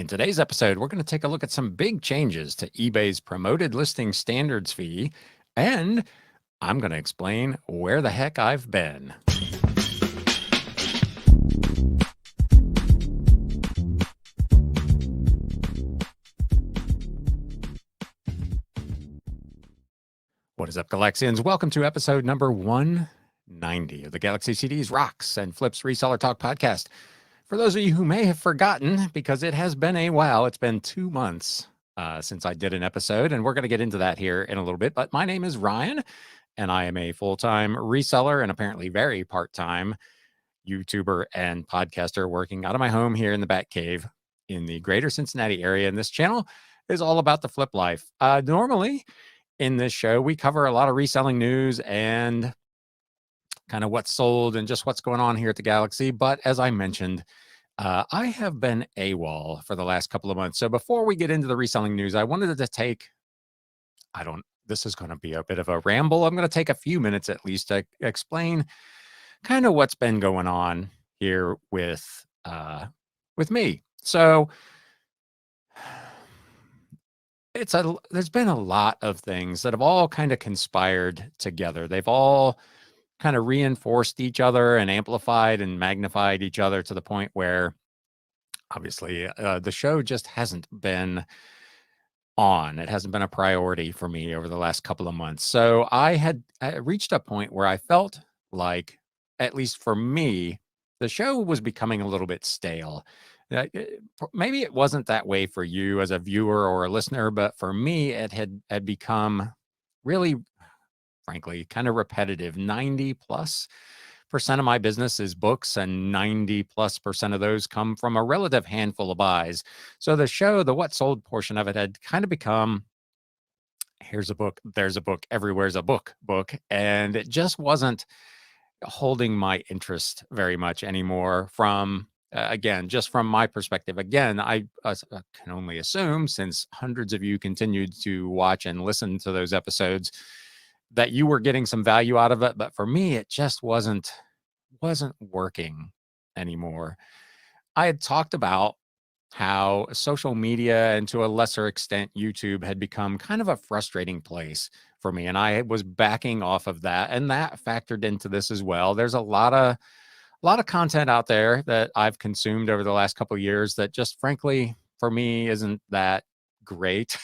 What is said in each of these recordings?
In today's episode, we're going to take a look at some big changes to eBay's promoted listing standards fee, and I'm going to explain where the heck I've been. What is up, Galaxians? Welcome to episode number 190 of the Galaxy CDs, Rocks, and Flips Reseller Talk podcast. For those of you who may have forgotten, because it has been a while, it's been 2 months since I did an episode, and we're going to get into that here in a little bit. But my name is Ryan, and I am a full-time reseller and apparently very part-time YouTuber and podcaster working out of my home here in the Bat Cave in the greater Cincinnati area. And this channel is all about the flip life. Normally, in this show, we cover a lot of reselling news and kind of what's sold and just what's going on here at the Galaxy. But as I mentioned, I have been AWOL for the last couple of months. So before we get into the reselling news, I wanted to take, this is going to be a bit of a ramble. I'm going to take a few minutes at least to explain kind of what's been going on here with me. So there's been a lot of things that have all kind of conspired together. They've all kind of reinforced each other and amplified and magnified each other to the point where obviously the show just hasn't been on. It hasn't been a priority for me over the last couple of months. So I reached a point where I felt like, at least for me, the show was becoming a little bit stale. Maybe it wasn't that way for you as a viewer or a listener, but for me, it had become really, frankly, kind of repetitive. 90+% of my business is books, and 90+% of those come from a relative handful of buys. So the show, the what sold portion of it had kind of become, here's a book, there's a book, everywhere's a book. And it just wasn't holding my interest very much anymore from, again, just from my perspective. Again, I can only assume, since hundreds of you continued to watch and listen to those episodes, that you were getting some value out of it. But for me, it just wasn't working anymore. I had talked about how social media, and to a lesser extent YouTube, had become kind of a frustrating place for me, and I was backing off of that, and that factored into this as well. There's a lot of content out there that I've consumed over the last couple of years that just frankly for me isn't that great.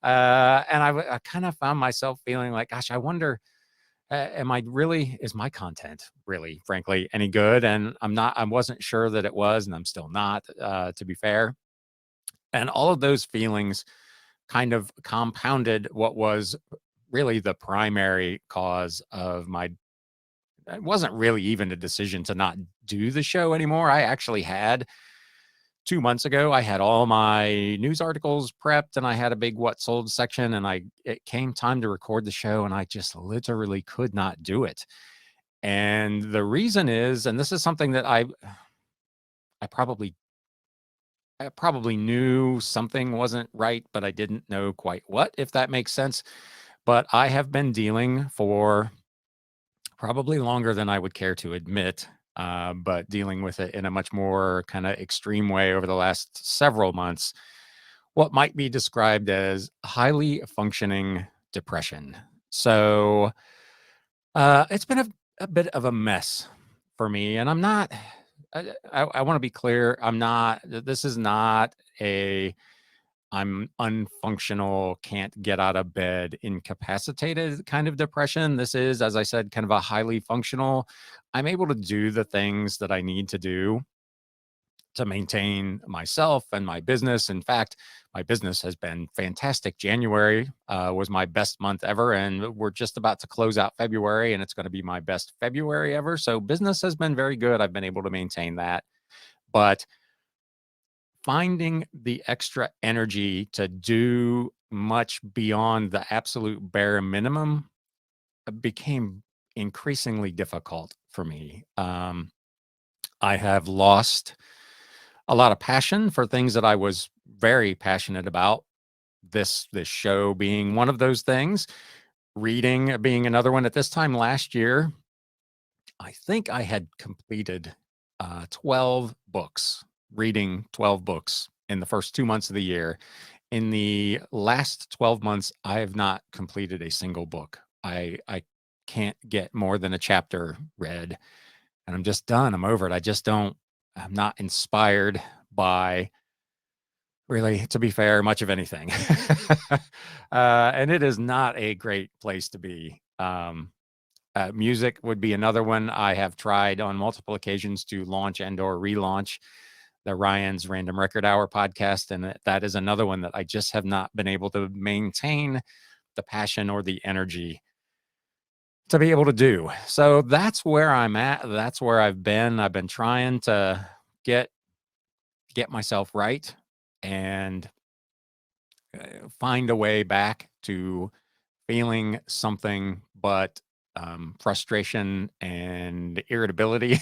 And I kind of found myself feeling like, gosh, I wonder, is my content really, frankly, any good? And I wasn't sure that it was, and I'm still not, to be fair. And all of those feelings kind of compounded what was really the primary cause of it wasn't really even a decision to not do the show anymore. I actually had 2 months ago, I had all my news articles prepped, and I had a big what sold section, and it came time to record the show, and I just literally could not do it. And the reason is, and this is something that I probably knew something wasn't right, but I didn't know quite what, if that makes sense. But I have been dealing for probably longer than I would care to admit, but dealing with it in a much more kind of extreme way over the last several months, what might be described as highly functioning depression. So it's been a bit of a mess for me, and I'm not. I want to be clear. This is not I'm unfunctional, can't get out of bed, incapacitated kind of depression. This is, as I said, kind of a highly functional. I'm able to do the things that I need to do to maintain myself and my business. In fact, my business has been fantastic. January was my best month ever, and we're just about to close out February, and it's going to be my best February ever. So business has been very good. I've been able to maintain that. But finding the extra energy to do much beyond the absolute bare minimum became increasingly difficult for me. I have lost a lot of passion for things that I was very passionate about. This show being one of those things, reading being another one. At this time last year, I think I had completed 12 books reading 12 books in the first 2 months of the year. In the last 12 months, I have not completed a single book. I can't get more than a chapter read, and I'm just done. I'm over it. I'm not inspired by, really, to be fair, much of anything. And it is not a great place to be. Music would be another one. I have tried on multiple occasions to launch and or relaunch the Ryan's Random Record Hour podcast, and that is another one that I just have not been able to maintain the passion or the energy to be able to do. So that's where I'm at. That's where I've been. I've been trying to get myself right and find a way back to feeling something but frustration and irritability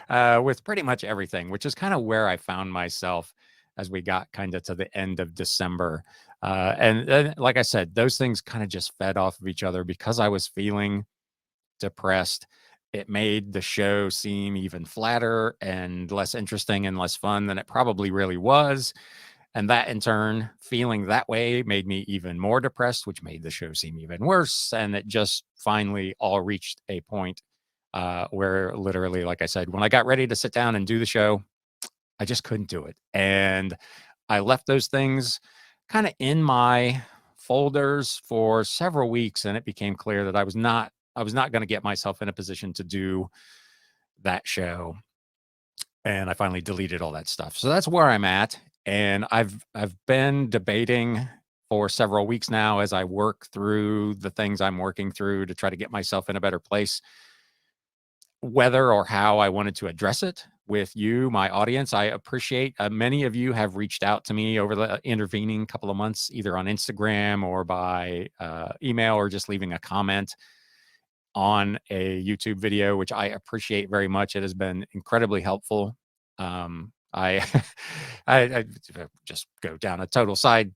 with pretty much everything, which is kind of where I found myself as we got kind of to the end of December. And like I said, those things kind of just fed off of each other because I was feeling depressed. It made the show seem even flatter and less interesting and less fun than it probably really was. And that in turn, feeling that way made me even more depressed, which made the show seem even worse. And it just finally all reached a point where literally, like I said, when I got ready to sit down and do the show, I just couldn't do it. And I left those things kind of in my folders for several weeks, and it became clear that I was not going to get myself in a position to do that show. And I finally deleted all that stuff. So that's where I'm at. And I've been debating for several weeks now as I work through the things I'm working through to try to get myself in a better place, whether or how I wanted to address it with you, my audience. I appreciate many of you have reached out to me over the intervening couple of months, either on Instagram or by email or just leaving a comment on a YouTube video, which I appreciate very much. It has been incredibly helpful. I, I just go down a total side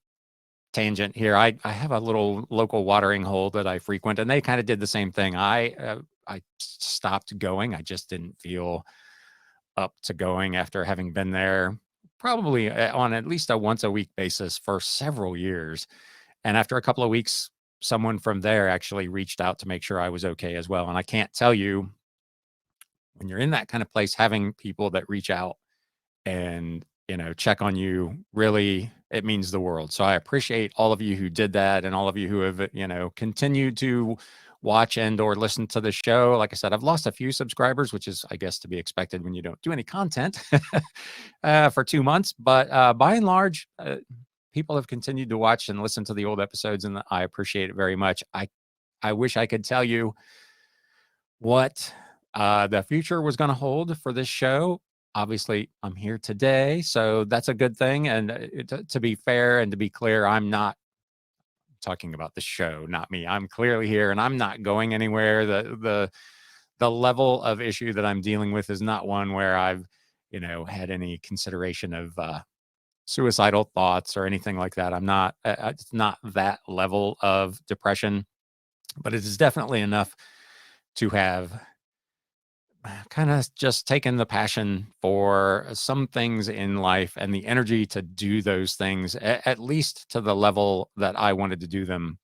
tangent here. I have a little local watering hole that I frequent, and they kind of did the same thing. I stopped going. I just didn't feel up to going after having been there probably on at least a once a week basis for several years. And after a couple of weeks, someone from there actually reached out to make sure I was okay as well. And I can't tell you, when you're in that kind of place, having people that reach out and, check on you, really, it means the world. So I appreciate all of you who did that and all of you who have, continued to watch and or listen to the show. Like I said, I've lost a few subscribers, which is, I guess, to be expected when you don't do any content for 2 months. But by and large, people have continued to watch and listen to the old episodes, and I appreciate it very much. I wish I could tell you what the future was going to hold for this show. Obviously, I'm here today, so that's a good thing. And to be fair and to be clear, I'm not talking about the show, not me. I'm clearly here, and I'm not going anywhere. The level of issue that I'm dealing with is not one where I've, had any consideration of suicidal thoughts or anything like that. I'm not. It's not that level of depression, but it is definitely enough to have kind of just taken the passion for some things in life and the energy to do those things, at least to the level that I wanted to do them,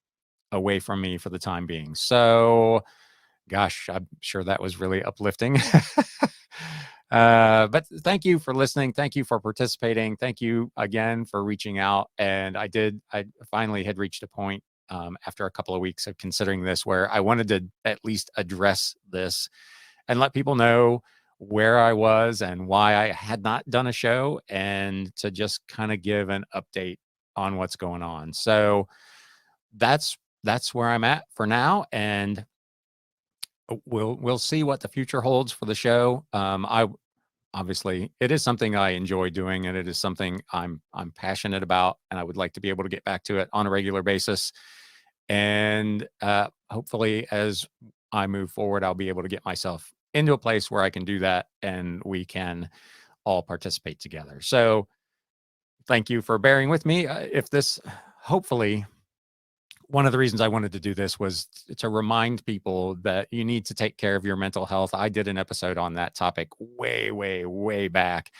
away from me for the time being. So, gosh, I'm sure that was really uplifting. But thank you for listening. Thank you for participating. Thank you again for reaching out. And I finally had reached a point after a couple of weeks of considering this where I wanted to at least address this and let people know where I was and why I had not done a show, and to just kind of give an update on what's going on. So that's where I'm at for now, and we'll see what the future holds for the show. I obviously, it is something I enjoy doing, and it is something I'm passionate about, and I would like to be able to get back to it on a regular basis. And hopefully, as I move forward, I'll be able to get myself into a place where I can do that and we can all participate together. So thank you for bearing with me. If this, hopefully, one of the reasons I wanted to do this was to remind people that you need to take care of your mental health. I did an episode on that topic way, way, way back.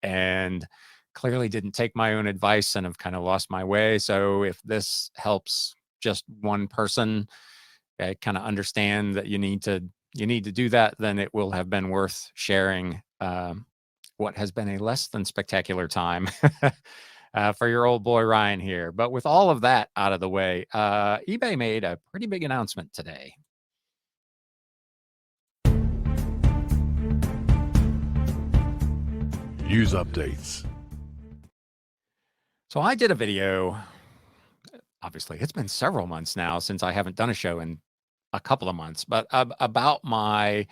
and clearly didn't take my own advice and have kind of lost my way. So if this helps just one person kind of understand that you need to do that, then it will have been worth sharing what has been a less than spectacular time for your old boy Ryan here. But with all of that out of the way, eBay made a pretty big announcement today. News updates. So I did a video. Obviously, it's been several months now since I haven't done a show in a couple of months, but about my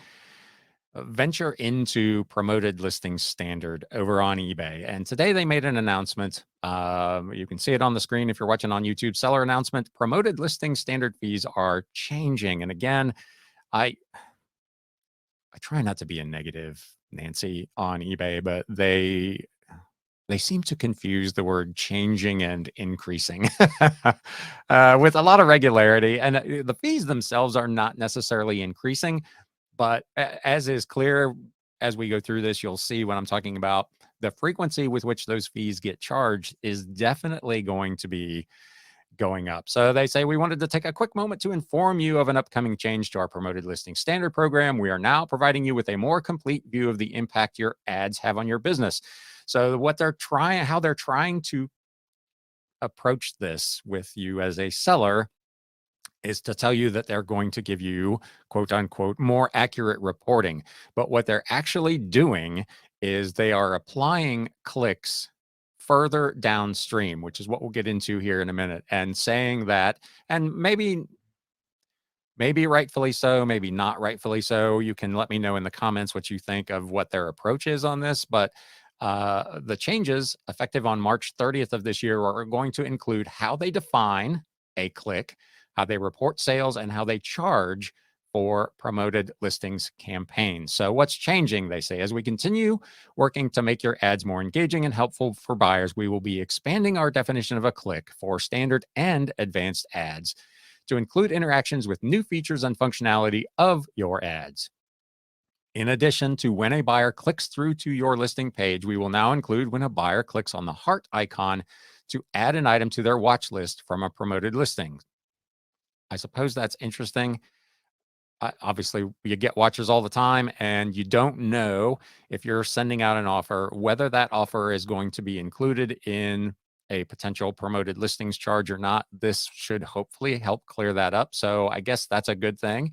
venture into promoted listing standard over on eBay. And today they made an announcement. You can see it on the screen if you're watching on YouTube. Seller announcement: promoted listing standard fees are changing. And again, I try not to be a negative Nancy on eBay, but they seem to confuse the word changing and increasing with a lot of regularity. And the fees themselves are not necessarily increasing, but as is clear as we go through this, you'll see what I'm talking about. The frequency with which those fees get charged is definitely going to be going up. So they say, we wanted to take a quick moment to inform you of an upcoming change to our promoted listing standard program. We are now providing you with a more complete view of the impact your ads have on your business. So how they're trying to approach this with you as a seller is to tell you that they're going to give you, quote unquote, more accurate reporting. But what they're actually doing is they are applying clicks further downstream, which is what we'll get into here in a minute, and saying that, and maybe rightfully so, maybe not rightfully so. You can let me know in the comments what you think of what their approach is on this. But the changes effective on March 30th of this year are going to include how they define a click, how they report sales, and how they charge for promoted listings campaigns. So what's changing, they say, as we continue working to make your ads more engaging and helpful for buyers, we will be expanding our definition of a click for standard and advanced ads to include interactions with new features and functionality of your ads. In addition to when a buyer clicks through to your listing page, we will now include when a buyer clicks on the heart icon to add an item to their watch list from a promoted listing. I suppose that's interesting. Obviously, you get watchers all the time, and you don't know if you're sending out an offer, whether that offer is going to be included in a potential promoted listings charge or not. This should hopefully help clear that up. So I guess that's a good thing.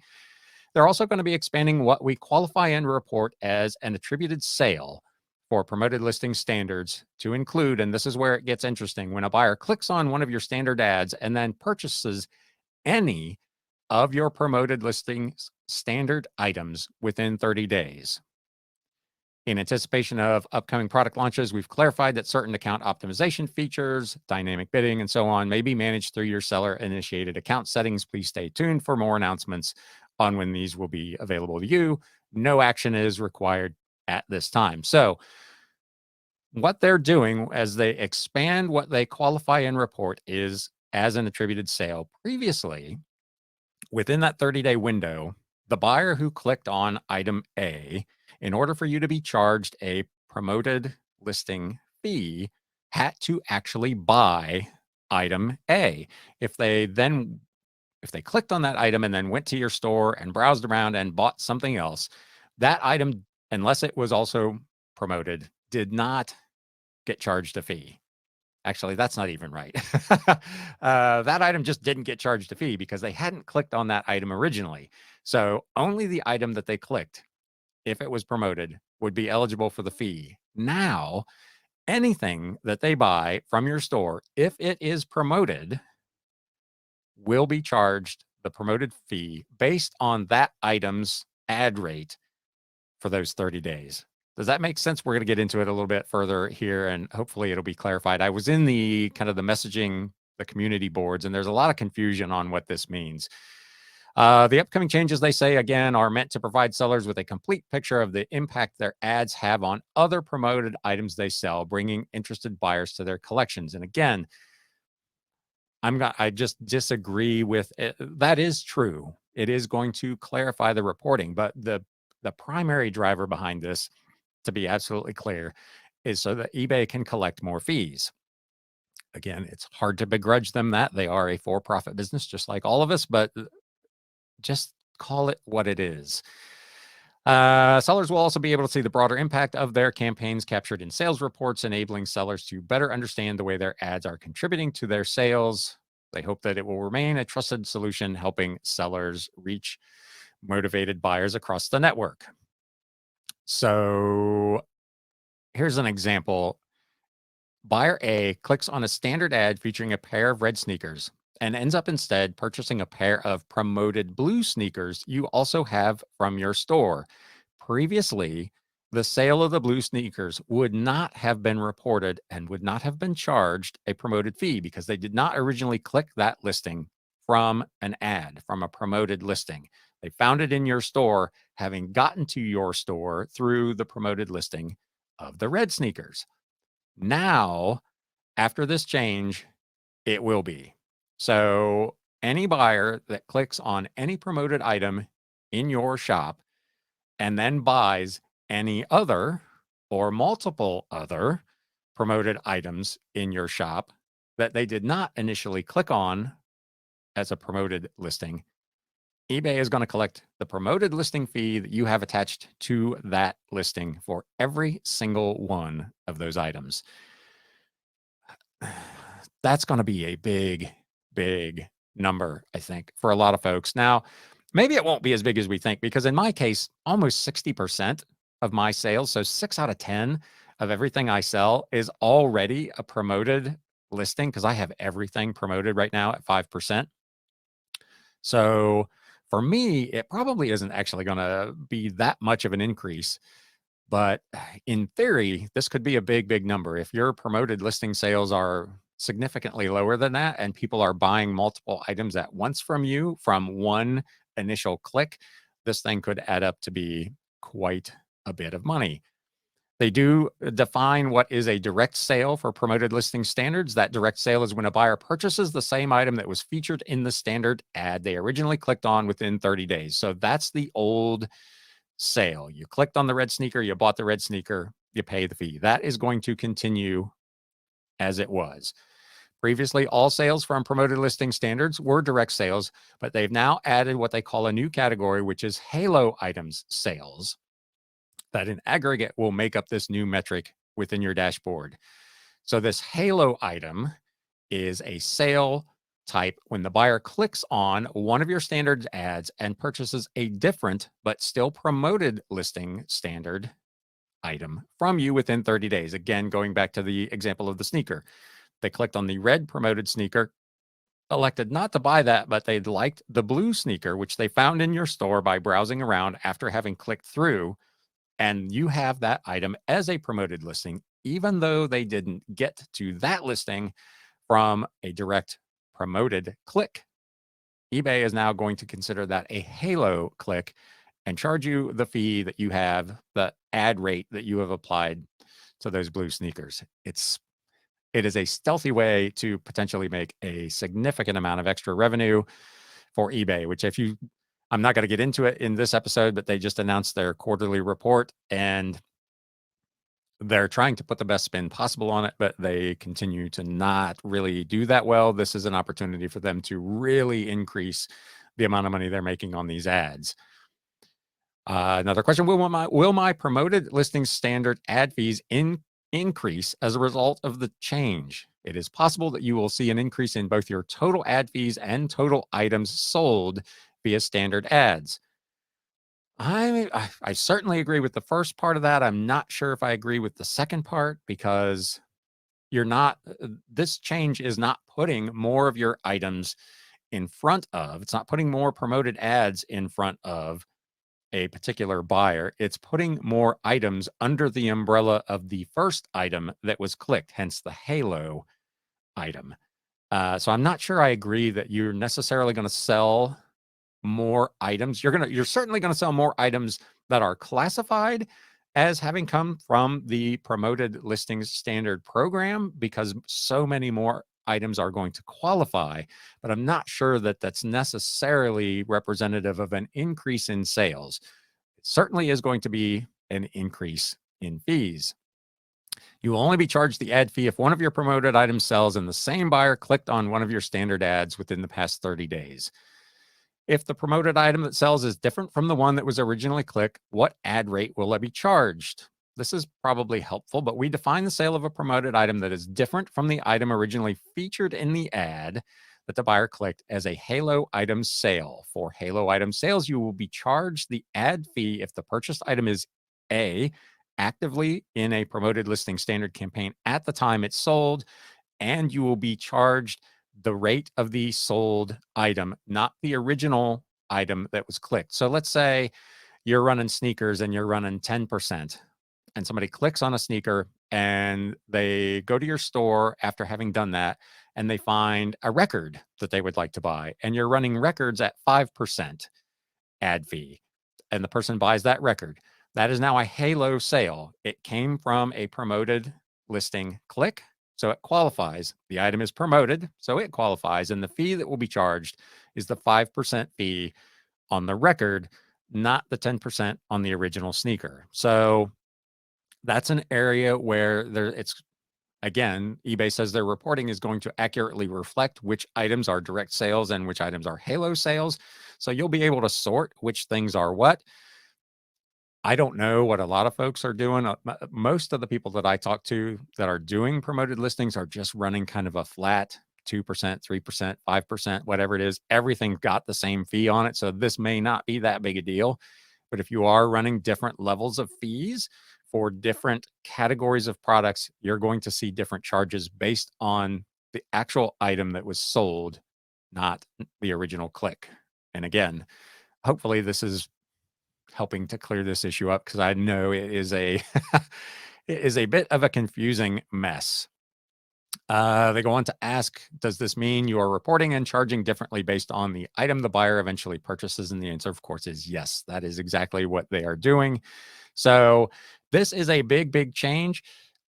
They're also going to be expanding what we qualify and report as an attributed sale for promoted listing standards to include, and this is where it gets interesting, when a buyer clicks on one of your standard ads and then purchases any of your promoted listings standard items within 30 days. In anticipation of upcoming product launches, we've clarified that certain account optimization features, dynamic bidding, and so on may be managed through your seller-initiated account settings. Please stay tuned for more announcements on when these will be available to you. No action is required at this time. So what they're doing as they expand what they qualify and report is as an attributed sale. Previously, within that 30-day window, the buyer who clicked on item A, in order for you to be charged a promoted listing fee, had to actually buy item A. If they clicked on that item and then went to your store and browsed around and bought something else, that item, unless it was also promoted, did not get charged a fee. Actually, that's not even right. That item just didn't get charged a fee because they hadn't clicked on that item originally. So only the item that they clicked, if it was promoted, would be eligible for the fee. Now, anything that they buy from your store, if it is promoted, will be charged the promoted fee based on that item's ad rate for those 30 days. Does that make sense? We're going to get into it a little bit further here, and hopefully it'll be clarified. I was in the kind of the messaging, the community boards, and there's a lot of confusion on what this means. The upcoming changes, they say, again, are meant to provide sellers with a complete picture of the impact their ads have on other promoted items they sell, bringing interested buyers to their collections. And again, I just disagree with it. That is true. It is going to clarify the reporting, but the primary driver behind this, to be absolutely clear, is so that eBay can collect more fees. Again, it's hard to begrudge them that. They are a for-profit business, just like all of us, but just call it what it is. Sellers will also be able to see the broader impact of their campaigns captured in sales reports, enabling sellers to better understand the way their ads are contributing to their sales. They hope that it will remain a trusted solution, helping sellers reach motivated buyers across the network. So here's an example. Buyer A clicks on a standard ad featuring a pair of red sneakers and ends up instead purchasing a pair of promoted blue sneakers you also have from your store. Previously, the sale of the blue sneakers would not have been reported and would not have been charged a promoted fee because they did not originally click that listing from an ad, from a promoted listing. They found it in your store, having gotten to your store through the promoted listing of the red sneakers. Now, after this change, it will be. So any buyer that clicks on any promoted item in your shop and then buys any other or multiple other promoted items in your shop that they did not initially click on as a promoted listing, eBay is going to collect the promoted listing fee that you have attached to that listing for every single one of those items. That's going to be a big, big number, I think, for a lot of folks. Now, maybe it won't be as big as we think, because in my case, almost 60% of my sales, so 6 out of 10 of everything I sell is already a promoted listing, because I have everything promoted right now at 5%. So for me, it probably isn't actually going to be that much of an increase. But in theory, this could be a big, big number. If your promoted listing sales are significantly lower than that and people are buying multiple items at once from you from one initial click, this thing could add up to be quite a bit of money. They do define what is a direct sale for promoted listing standards. That direct sale is when a buyer purchases the same item that was featured in the standard ad they originally clicked on within 30 days. So that's the old sale. You clicked on the red sneaker, you bought the red sneaker, you pay the fee. That is going to continue as it was. Previously, all sales from promoted listing standards were direct sales, but they've now added what they call a new category, which is halo items sales, that in aggregate will make up this new metric within your dashboard. So this halo item is a sale type when the buyer clicks on one of your standard ads and purchases a different but still promoted listing standard item from you within 30 days. Again, going back to the example of the sneaker. They clicked on the red promoted sneaker, elected not to buy that, but they liked the blue sneaker, which they found in your store by browsing around after having clicked through. And you have that item as a promoted listing, even though they didn't get to that listing from a direct promoted click. eBay is now going to consider that a halo click and charge you the fee that you have, the ad rate that you have applied to those blue sneakers. It is a stealthy way to potentially make a significant amount of extra revenue for eBay, which I'm not going to get into it in this episode, but they just announced their quarterly report and they're trying to put the best spin possible on it, but they continue to not really do that well. This is an opportunity for them to really increase the amount of money they're making on these ads. Another question, will my promoted listing standard ad fees increase as a result of the change? It is possible that you will see an increase in both your total ad fees and total items sold via standard ads. I certainly agree with the first part of that. I'm not sure if I agree with the second part, because this change is not putting more of your items in front of, it's not putting more promoted ads in front of a particular buyer. It's putting more items under the umbrella of the first item that was clicked, hence the halo item. So I'm not sure I agree that you're necessarily going to sell more items. You're certainly going to sell more items that are classified as having come from the promoted listings standard program, because so many more items are going to qualify, but I'm not sure that that's necessarily representative of an increase in sales. It certainly is going to be an increase in fees. You will only be charged the ad fee if one of your promoted items sells and the same buyer clicked on one of your standard ads within the past 30 days. If the promoted item that sells is different from the one that was originally clicked, what ad rate will it be charged? This is probably helpful, but we define the sale of a promoted item that is different from the item originally featured in the ad that the buyer clicked as a Halo item sale. For Halo item sales, you will be charged the ad fee if the purchased item is A, actively in a promoted listing standard campaign at the time it's sold, and you will be charged the rate of the sold item, not the original item that was clicked. So let's say you're running sneakers and you're running 10%, and somebody clicks on a sneaker and they go to your store after having done that, and they find a record that they would like to buy, and you're running records at 5% ad fee, and the person buys that record. That is now a Halo sale. It came from a promoted listing click, so it qualifies. The item is promoted, so it qualifies, and the fee that will be charged is the 5% fee on the record, not the 10% on the original sneaker. So that's an area where it's, again, eBay says their reporting is going to accurately reflect which items are direct sales and which items are Halo sales. So you'll be able to sort which things are what. I don't know what a lot of folks are doing. Most of the people that I talk to that are doing promoted listings are just running kind of a flat 2%, 3%, 5%, whatever it is. Everything got the same fee on it. So this may not be that big a deal. But if you are running different levels of fees for different categories of products, you're going to see different charges based on the actual item that was sold, not the original click. And again, hopefully this is helping to clear this issue up, because I know it is a it is a bit of a confusing mess. They go on to ask, does this mean you are reporting and charging differently based on the item the buyer eventually purchases? And the answer, of course, is yes. That is exactly what they are doing. So this is a big, big change.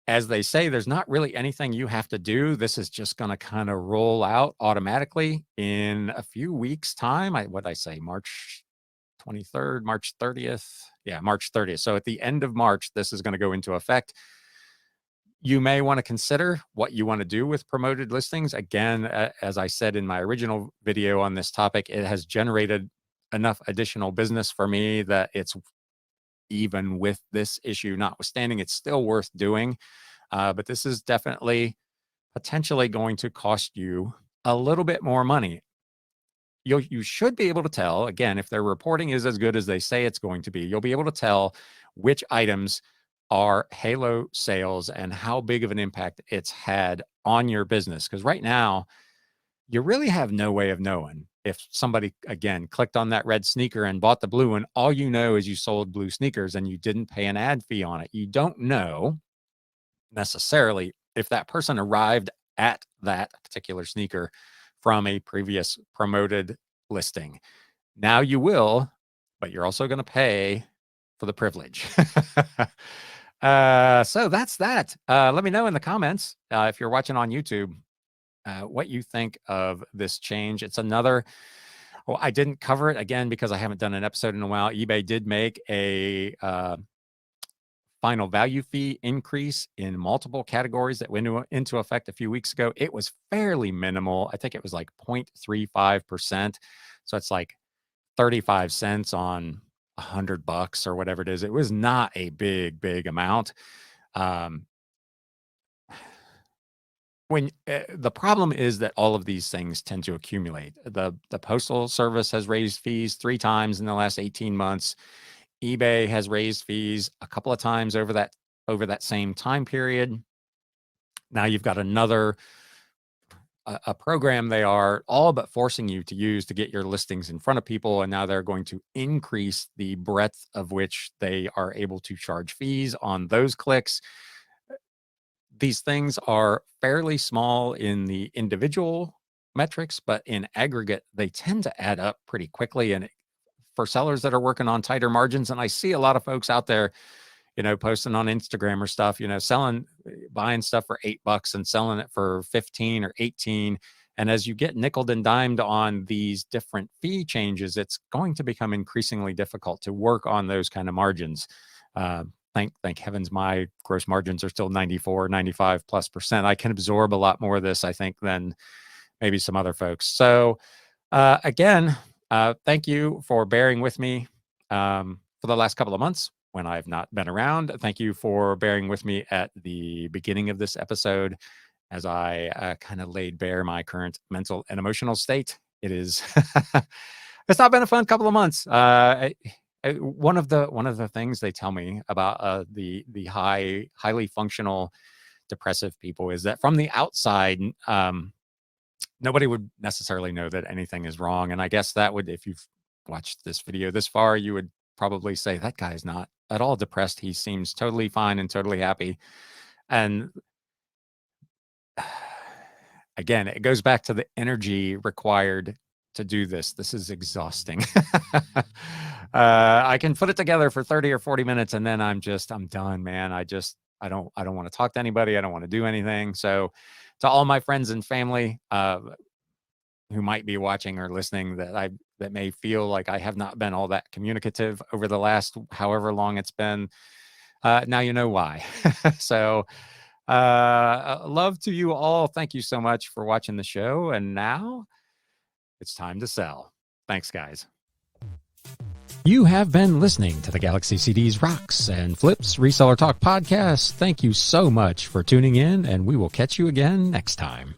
As they say, there's not really anything you have to do. This is just going to kind of roll out automatically in a few weeks' time. What I say, March 23rd, March 30th. Yeah, March 30th. So at the end of March, this is going to go into effect. You may want to consider what you want to do with promoted listings. Again, as I said in my original video on this topic, it has generated enough additional business for me that it's, even with this issue notwithstanding, it's still worth doing. But this is definitely potentially going to cost you a little bit more money. You should be able to tell, again, if their reporting is as good as they say it's going to be, you'll be able to tell which items are Halo sales and how big of an impact it's had on your business. Because right now, you really have no way of knowing if somebody, again, clicked on that red sneaker and bought the blue one. All you know is you sold blue sneakers and you didn't pay an ad fee on it. You don't know necessarily if that person arrived at that particular sneaker from a previous promoted listing. Now you will, but you're also going to pay for the privilege. So that's that. Let me know in the comments, if you're watching on YouTube, what you think of this change. It's another, well, I didn't cover it again because I haven't done an episode in a while. eBay did make a final value fee increase in multiple categories that went into effect a few weeks ago. It was fairly minimal. I think it was like 0.35%. So it's like 35 cents on $100 or whatever it is. It was not a big, big amount. When the problem is that all of these things tend to accumulate. The Postal Service has raised fees 3 times in the last 18 months. eBay has raised fees a couple of times over that same time period. Now you've got another a program they are all but forcing you to use to get your listings in front of people, and now they're going to increase the breadth of which they are able to charge fees on those clicks. These things are fairly small in the individual metrics, but in aggregate, they tend to add up pretty quickly. And for sellers that are working on tighter margins, and I see a lot of folks out there, posting on Instagram or stuff, buying stuff for $8 and selling it for 15 or 18. And as you get nickeled and dimed on these different fee changes, it's going to become increasingly difficult to work on those kind of margins. thank heavens my gross margins are still 94, 95+%. I can absorb a lot more of this, I think, than maybe some other folks. So again, thank you for bearing with me for the last couple of months when I've not been around. Thank you for bearing with me at the beginning of this episode as I kind of laid bare my current mental and emotional state. It is, it's not been a fun couple of months. One of the things they tell me about the highly functional depressive people is that from the outside, nobody would necessarily know that anything is wrong. And I guess that would, if you've watched this video this far, you would probably say that guy's not at all depressed. He seems totally fine and totally happy. And again, it goes back to the energy required to do this. This is exhausting. I can put it together for 30 or 40 minutes and then I'm done, man. I don't want to talk to anybody. I don't want to do anything. So to all my friends and family who might be watching or listening that may feel like I have not been all that communicative over the last however long it's been, now you know why. So love to you all. Thank you so much for watching the show. And now it's time to sell. Thanks, guys. You have been listening to the Galaxy CDs Rocks and Flips Reseller Talk podcast. Thank you so much for tuning in, and we will catch you again next time.